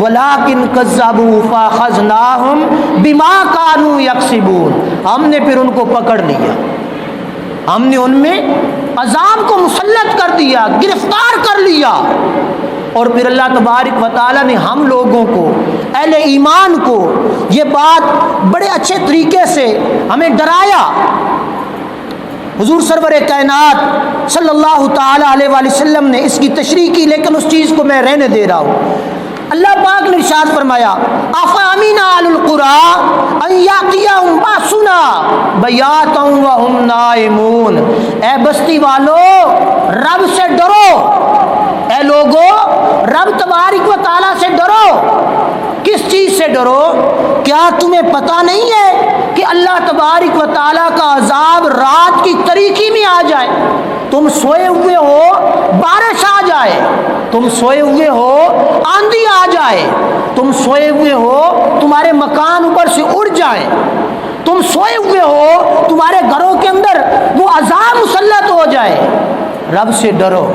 وَلَٰكِن كَذَّبُوا فَأَخَذْنَاهُمْ بِمَا كَانُوا يَكْسِبُونَ، ہم نے پھر ان کو پکڑ لیا، ہم نے ان میں عذاب کو مسلط کر دیا، گرفتار کر لیا۔ اور پھر اللہ تبارک و تعالیٰ نے ہم لوگوں کو، اہل ایمان کو، یہ بات بڑے اچھے طریقے سے ہمیں ڈرایا۔ حضور سرور کائنات صلی اللہ تعالیٰ علیہ وآلہ وسلم نے اس کی تشریح کی، لیکن اس چیز کو میں رہنے دے رہا ہوں۔ اللہ پاک نے ارشاد فرمایا افامن اہل القری ان یاتیہم باسنا بیاتا وہم نائمون، اے بستی والو رب سے ڈرو، اے لوگو رب تبارک و تعالیٰ سے ڈرو۔ کس چیز سے ڈرو؟ کیا تمہیں پتہ نہیں ہے کہ اللہ تبارک و تعالیٰ کا عذاب رات کی تاریکی میں آ جائے؟ تم سوئے ہوئے ہو بارش آ جائے، تم سوئے ہوئے ہو آندھی آ جائے، تم سوئے ہوئے ہو تمہارے مکان اوپر سے اڑ جائیں، تم سوئے ہوئے ہو تمہارے گھروں کے اندر وہ عذاب مسلط ہو جائے۔ رب سے ڈرو،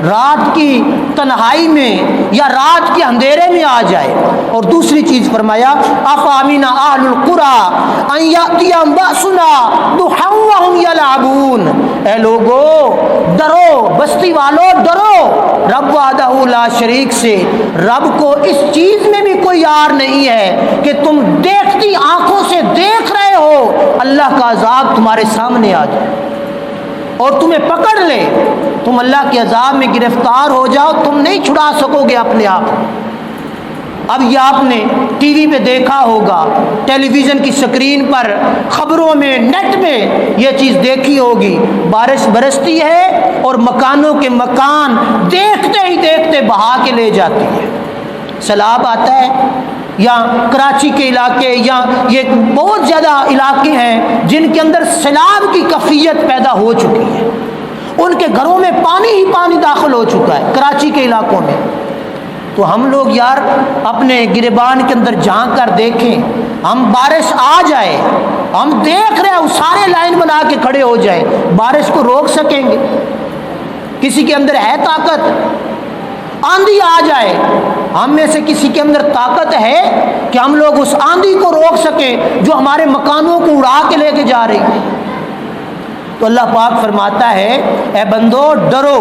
رات کی تنہائی میں یا رات کے اندھیرے میں آ جائے۔ اور دوسری چیز فرمایا افامن اہل القری ان یاتیہم باسنا ضحی وہم یلعبون، اے لوگو ڈرو، بستی والو ڈرو رب وحدہ لا شریک سے۔ رب کو اس چیز میں بھی کوئی یار نہیں ہے کہ تم دیکھتی آنکھوں سے دیکھ رہے ہو اللہ کا عذاب تمہارے سامنے آ جائے اور تمہیں پکڑ لے، تم اللہ کے عذاب میں گرفتار ہو جاؤ، تم نہیں چھڑا سکو گے اپنے آپ کو۔ اب یہ آپ نے ٹی وی پہ دیکھا ہوگا، ٹیلی ویژن کی سکرین پر، خبروں میں، نیٹ میں یہ چیز دیکھی ہوگی، بارش برستی ہے اور مکانوں کے مکان دیکھتے ہی دیکھتے بہا کے لے جاتی ہے۔ سیلاب آتا ہے، یا کراچی کے علاقے، یا یہ بہت زیادہ علاقے ہیں جن کے اندر سیلاب کی کیفیت پیدا ہو چکی ہے، ان کے گھروں میں پانی ہی پانی داخل ہو چکا ہے کراچی کے علاقوں میں۔ تو ہم لوگ یار اپنے گریبان کے اندر جھانک کر دیکھیں، ہم بارش آ جائے، ہم دیکھ رہے ہیں سارے لائن بنا کے کھڑے ہو جائیں، بارش کو روک سکیں گے؟ کسی کے اندر ہے طاقت؟ آندھی آ جائے، ہم میں سے کسی کے اندر طاقت ہے کہ ہم لوگ اس آندھی کو روک سکیں جو ہمارے مکانوں کو اڑا کے لے کے جا رہی ہے؟ تو اللہ پاک فرماتا ہے اے بندو ڈرو،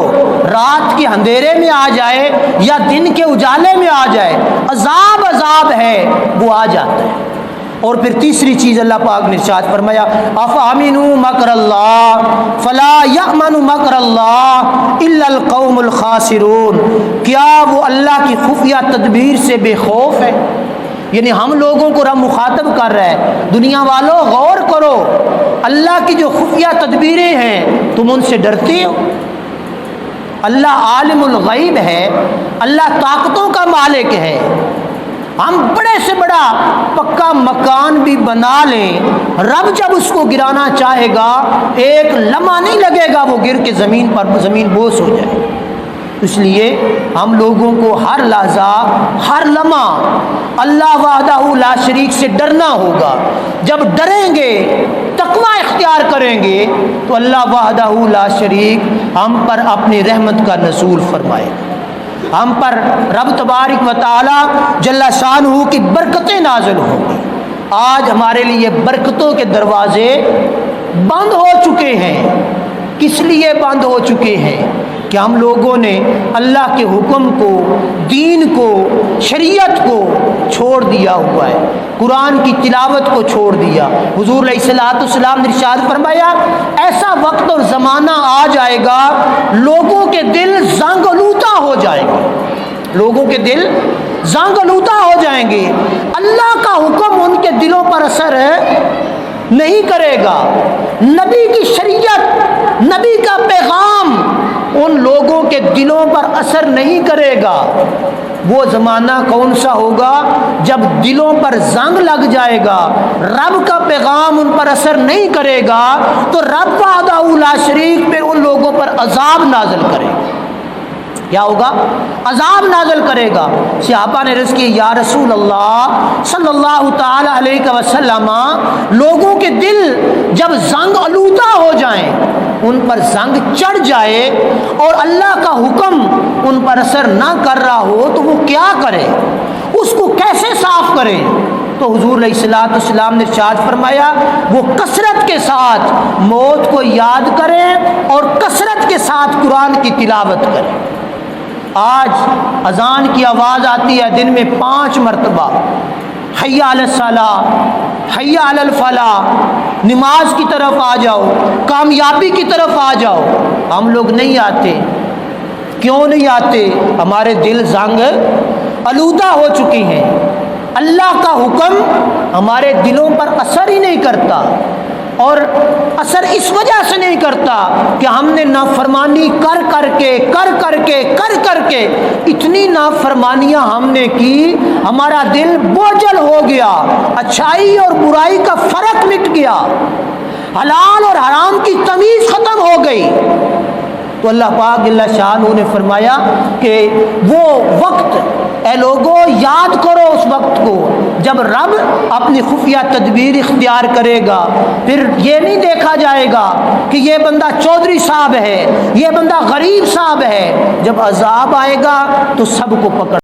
رات کے اندھیرے میں آ جائے یا دن کے اجالے میں آ جائے، عذاب عذاب ہے وہ آ جاتا ہے۔ اور پھر تیسری چیز اللہ پاک نے ارشاد فرمایا افامنوا مکر اللہ فلا یأمن مکر اللہ الا القوم الخاسرون، کیا وہ اللہ کی خفیہ تدبیر سے بے خوف ہے؟ یعنی ہم لوگوں کو رب مخاطب کر رہا ہے، دنیا والوں غور کرو، اللہ کی جو خفیہ تدبیریں ہیں تم ان سے ڈرتے ہو؟ اللہ عالم الغیب ہے، اللہ طاقتوں کا مالک ہے، ہم بڑے سے بڑا پکا مکان بھی بنا لیں، رب جب اس کو گرانا چاہے گا ایک لمحہ نہیں لگے گا وہ گر کے زمین بوس ہو جائے۔ اس لیے ہم لوگوں کو ہر لحظہ ہر لمحہ اللہ وحدہ لا شریک سے ڈرنا ہوگا۔ جب ڈریں گے، تقوی اختیار کریں گے تو اللہ وحدہ لا شریک ہم پر اپنی رحمت کا نزول فرمائے گا، ہم پر رب تبارک و تعالی جل شانہ کی برکتیں نازل ہوں گی۔ آج ہمارے لیے برکتوں کے دروازے بند ہو چکے ہیں۔ کس لیے بند ہو چکے ہیں؟ کہ ہم لوگوں نے اللہ کے حکم کو، دین کو، شریعت کو چھوڑ دیا ہوا ہے، قرآن کی تلاوت کو چھوڑ دیا۔ حضور علیہ الصلوۃ والسلام نے ارشاد فرمایا ایسا وقت اور زمانہ آ جائے گا لوگوں کے دل زنگ آلودہ ہو جائیں گے، لوگوں کے دل زنگ آلودہ ہو جائیں گے، اللہ کا حکم ان کے دلوں پر اثر نہیں کرے گا، نبی کی شریعت، نبی کا پیغام ان لوگوں کے دلوں پر اثر نہیں کرے گا۔ وہ زمانہ کون سا ہوگا جب دلوں پر زنگ لگ جائے گا، رب کا پیغام ان پر اثر نہیں کرے گا تو رب وحدہ لا شریک پہ ان لوگوں پر عذاب نازل کرے گا۔ کیا ہوگا؟ عذاب نازل کرے گا۔ صحابہ نے عرض کی یا رسول اللہ صلی اللہ تعالی علیہ وسلم، لوگوں کے دل جب زنگ آلودہ ہو جائیں، ان پر زنگ چڑھ جائے اور اللہ کا حکم ان پر اثر نہ کر رہا ہو تو وہ کیا کرے؟ اس کرے تو حضور علیہ الصلوۃ والسلام نے ارشاد فرمایا وہ کثرت کے ساتھ موت کو یاد کرے اور کثرت کے ساتھ قرآن کی تلاوت کرے۔ آج اذان کی آواز آتی ہے دن میں 5 مرتبہ، حی علی الصلاۃ، حی علی الفلاح، نماز کی طرف آ جاؤ، کامیابی کی طرف آ جاؤ، ہم لوگ نہیں آتے۔ کیوں نہیں آتے؟ ہمارے دل زنگ آلودہ ہو چکے ہیں، اللہ کا حکم ہمارے دلوں پر اثر ہی نہیں کرتا، اور اثر اس وجہ سے نہیں کرتا کہ ہم نے نافرمانی کر کر کے اتنی نافرمانیاں ہم نے کی، ہمارا دل بوجھل ہو گیا، اچھائی اور برائی کا فرق مٹ گیا، حلال اور حرام کی تمیز ختم ہو گئی۔ تو اللہ پاک جل شانہ نے فرمایا کہ وہ وقت، اے لوگوں یاد کرو اس وقت کو جب رب اپنی خفیہ تدبیر اختیار کرے گا، پھر یہ نہیں دیکھا جائے گا کہ یہ بندہ چودھری صاحب ہے، یہ بندہ غریب صاحب ہے، جب عذاب آئے گا تو سب کو پکڑ